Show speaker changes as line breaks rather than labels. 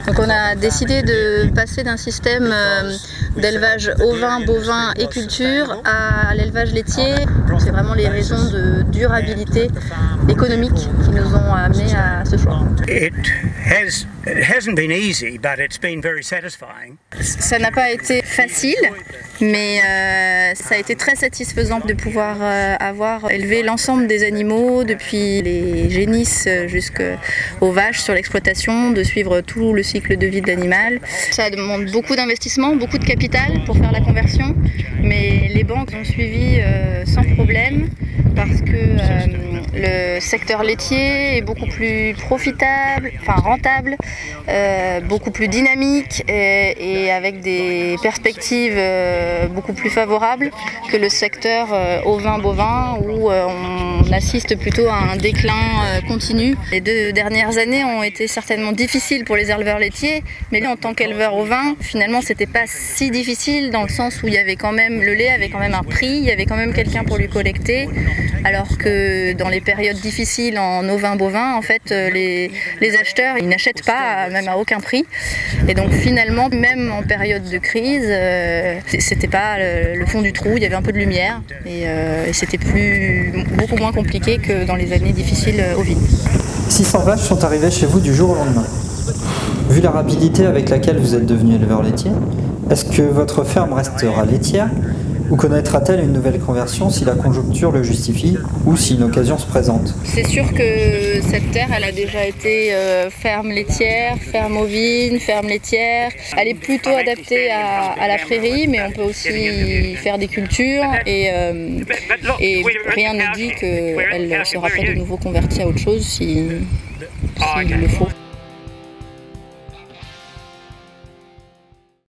Donc on a décidé de passer d'un système d'élevage ovin, bovin et culture à l'élevage laitier. C'est vraiment les raisons de durabilité économique qui nous ont amenés à ce choix. Ça n'a pas été facile, mais ça a été très satisfaisant de pouvoir avoir élevé l'ensemble des animaux, depuis les génisses jusqu'aux vaches sur l'exploitation, de suivre tout le cycle de vie de l'animal. Ça demande beaucoup d'investissement, beaucoup de capital pour faire la conversion, mais les banques ont suivi sans problème parce que le secteur laitier est beaucoup plus profitable, enfin rentable, beaucoup plus dynamique et avec des perspectives beaucoup plus favorables que le secteur ovin-bovin où on assiste plutôt à un déclin continu. Les 2 dernières années ont été certainement difficiles pour les éleveurs laitiers, mais en tant qu'éleveur ovin, finalement c'était pas si difficile dans le sens où il y avait quand même, le lait avait quand même un prix, il y avait quand même quelqu'un pour lui collecter, alors que dans les périodes difficiles en ovin-bovin, en fait les acheteurs ils n'achètent pas, même à aucun prix, et donc finalement même en période de crise c'était pas le fond du trou, il y avait un peu de lumière et c'était beaucoup moins compliqué que dans les années difficiles ovines.
600 vaches sont arrivées chez vous du jour au lendemain. Vu la rapidité avec laquelle vous êtes devenu éleveur laitier, est-ce que votre ferme restera laitière ou connaîtra-t-elle une nouvelle conversion si la conjoncture le justifie ou si une occasion se présente?
C'est sûr que cette terre, elle a déjà été ferme laitière, ferme ovine, ferme laitière. Elle est plutôt adaptée à la prairie, mais on peut aussi faire des cultures et rien ne dit qu'elle ne sera pas de nouveau convertie à autre chose s'il le faut.